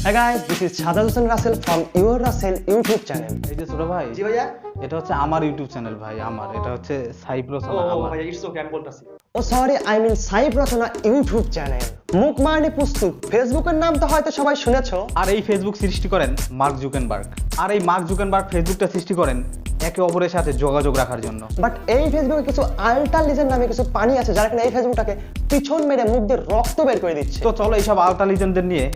Hey guys, this is Shadad Hussain Russell from Your Russell YouTube channel. এই যে ছোট ভাই, জি ভাইয়া। এটা হচ্ছে আমার ইউটিউব চ্যানেল ভাই, আমার এটা হচ্ছে সাইফ রচনা আমার। ভাইয়া, it's okay, আমি বলতাছি। Oh sorry, I mean Saif রচনা ইউটিউব চ্যানেল। মুখ মারনি পুস্তক, ফেসবুকের নাম তো হয়তো সবাই শুনেছো। আর এই ফেসবুক সৃষ্টি করেন মার্ক জুকেনবার্গ। আর এই মার্ক জুকেনবার্গ ফেসবুকটা সৃষ্টি করেন একে অপরের সাথে যোগাযোগ রাখার জন্য। বাট এই ফেসবুকে কিছু আলট্রা লিজেন্ড নামে কিছু পানি আছে যারা কিনা এই ফেসবুকটাকে পিছন মেরে মুখ দিয়ে রক্ত বের করে দিচ্ছে। তো চলো এইসব আলট্রা লিজেন্ডদের নিয়ে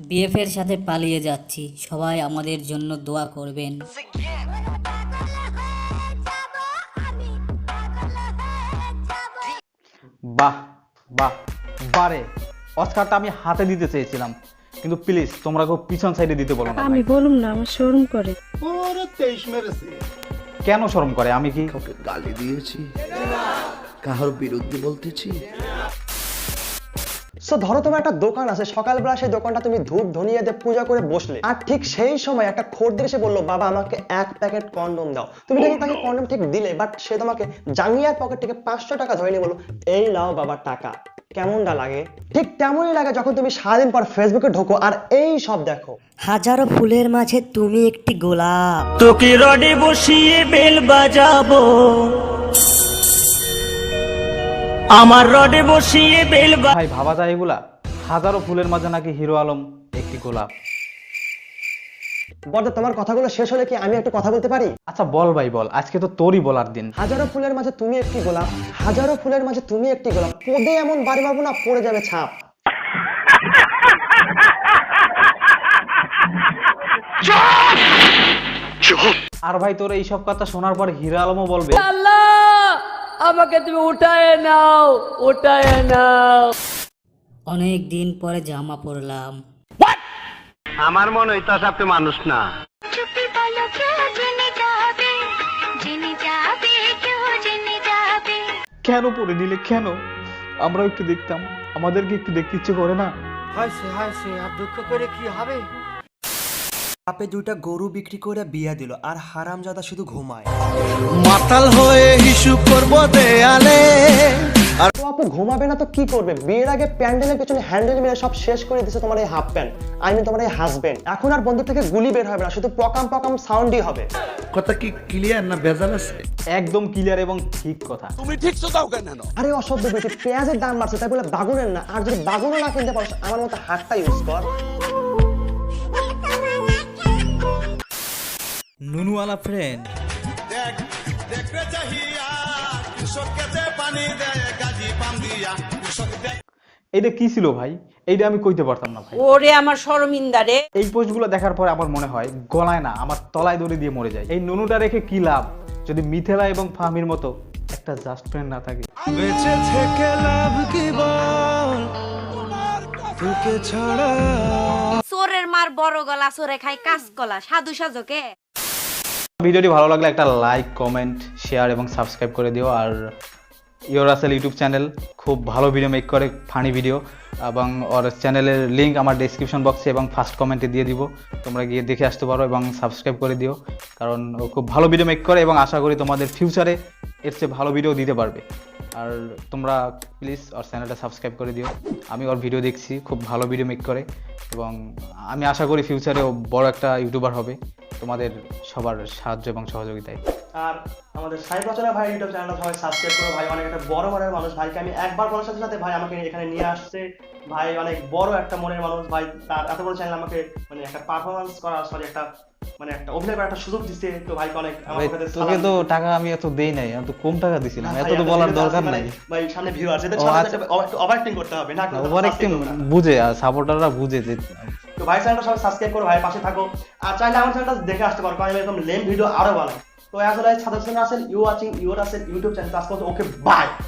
বিএফের সাথে পালিয়ে যাচ্ছি, সবাই আমাদের জন্য দোয়া করবেন। বাহ বাহ বারে, অস্কারটা আমি হাতে দিতে চেয়েছিলাম, কিন্তু প্লিজ তোমরা কেউ পিছন সাইডে দিতে বলো না। আমি বলুম না, আমার শরম করে। কেন শরম করে? আমি কি কাউকে গালি দিয়েছি, কারোর বিরুদ্ধে বলতেছি? সো ধরো তোমার একটা দোকান আছে, সকালবেলা সেই দোকানটা তুমি ধূপ ধনিয়া দিয়ে পূজা করে বসলে, আর ঠিক সেই সময় একটা খদ্দের এসে বললো, বাবা আমাকে 1 প্যাকেট কন্ডম দাও। তুমি কিন্তু তাকে কন্ডম ঠিক দিলে, বাট সে তোমাকে জাঙ্গিয়ার পকেট থেকে 500 টাকা ধরে নিয়ে বললো, এই নাও বাবা টাকা। কেমনটা লাগে? ঠিক তেমনই লাগে যখন তুমি সারাদিন পর ফেসবুকে ঢোকো আর এই সব দেখো। হাজারো ফুলের মাঝে তুমি একটি গোলাপ। তোকে রডে বসিয়ে বেল বাজাবো, আমার রডে বসিয়ে বেল ভাই ভাবা যায় এগুলা? হাজারো ফুলের মাঝে নাকি হিরো আলম একটি গোলাপ। বড়দা, তোমার কথাগুলো শেষ হলে কি আমি একটু কথা বলতে পারি? আচ্ছা বল ভাই বল, আজকে তো তোরই বলার দিন। হাজারো ফুলের মাঝে তুমি একটি গোলাপ, হাজারো ফুলের মাঝে তুমি একটি গোলাপ, পদে এমন বাড়ি মারবো না পড়ে যাবে ছাপ। আর ভাই তোর এইসব কথা শোনার পর হিরো আলমও বলবে, আমাকে তুমি উঠায় নাও, উঠায় নাও। অনেক দিন পরে জামা পরলাম। আমার মনে হইতাছে আপনি মানুষ না। চুপি বলো কেউ জেনে যাবে, জেনে যাবে, কেউ জেনে যাবে। কেন পরে নিলে কেন? আমরাও একটু দেখতাম, আমাদেরকে একটু দেখতে ইচ্ছে করে না? আর দুঃখ করে কি হবে? বাপে 2টা গরু বিক্রি করে বিয়া দিল, আর হারামজাদা শুধু ঘুমায়। মাতাল হয়ে হিসু করব দেয়ালে। তো আপু ঘুমাবে না তো কি করবে? বিয়ের আগে প্যান্ডেলের পেছনে হ্যান্ডেল মেরে সব শেষ করে দিচ্ছে তোমার এই হাফ প্যান্ট, আই মিন তোমার এই হাজবেন্ড। এখন আর বন্ধু থেকে গুলি বের হবে না, শুধু পকাম পকাম সাউন্ডই হবে। কথা কি ক্লিয়ার না ভেজাল আছে? একদম ক্লিয়ার এবং ঠিক কথা। আরে অসভ্য বেশি, পেঁয়াজের দাম বাড়ছে তাই বলে বাগুনের না। আর যদি বাগুনও না কিনতে পারো, আমার মতো হাতটা ইউজ কর। নুনুওয়ালা ফ্রেন্ড। এইটা কি ছিল ভাই? এইটা আমি কইতে পারতাম না ভাই। ওরে আমার শরমিন্দা রে। এই পোস্টগুলো দেখার পরে আমার মনে হয় গলায় না, আমার তলায় দড়ি দিয়ে মরে যায়। এই নুনুটা রেখে কি লাভ যদি মিথিলা এবং ফাহমির মতো একটা জাস্ট ফ্রেন্ড না থাকে? বেঁচে থেকে লাভ কি বল, তোকে ছাড়া। চোরের মার বড় গলা, চোরে খাই কাঁচ কলা, সাধু সাজকে। ভিডিওটি ভালো লাগলে একটা লাইক, কমেন্ট, শেয়ার এবং সাবস্ক্রাইব করে দিও। আর ইওর রাসেল ইউটিউব চ্যানেল খুব ভালো ভিডিও মেক করে, ফানি ভিডিও, এবং ওর চ্যানেলের লিঙ্ক আমার ডেসক্রিপশন বক্সে এবং ফার্স্ট কমেন্টে দিয়ে দিব। তোমরা গিয়ে দেখে আসতে পারো এবং সাবস্ক্রাইব করে দিও, কারণ ও খুব ভালো ভিডিও মেক করে এবং আশা করি তোমাদের ফিউচারে এর চেয়ে ভালো ভিডিও দিতে পারবে। আর তোমরা প্লিজ ওর চ্যানেলটা সাবস্ক্রাইব করে দিও। আমি ওর ভিডিও দেখছি, খুব ভালো ভিডিও মেক করে এবং আমি আশা করি ফিউচারে ও বড় একটা ইউটিউবার হবে তোমাদের সবার সাহায্য এবং সহযোগিতায়। আর আমাদের সাইফ রচনা ভাই ইউটিউব চ্যানেলটা সবাই সাবস্ক্রাইব করো। ভাই অনেক একটা বড় মনের মানুষ, ভাইকে আমি একবার বলার সাথে সাথে ভাই আমাকে এখানে নিয়ে আসছে। ভাই অনেক বড় একটা মনের মানুষ, ভাই তার এত বড় চ্যানেল আমাকে মানে একটা পারফরমেন্স করার, সরি একটা মানে একটা অভিনয় করার একটা সুযোগ দিচ্ছে। তো ভাইকে অনেক তোকে তো টাকা আমি এত দেই নাই, এত কম টাকা দিছিলাম, এত তো বলার দরকার নাই ভাই। সামনে ভিউ আছে, এদের সামনে একটু ওভার অ্যাক্টিং করতে হবে না? ওভার অ্যাক্টিং বুঝে, আর সাপোর্টাররা বুঝে যে। তো ভাই চ্যানেলটা সবাই সাবস্ক্রাইব করো, ভাই পাশে থাকো। আর চাইলে আমার চ্যানেলটা দেখে আসতে পারো, কারণ এরকম লেম ভিডিও আরো বানাই। তো আসলে Sadat Hossain Rasel, you watching your Rasel YouTube channel. আজকে ওকে বাই।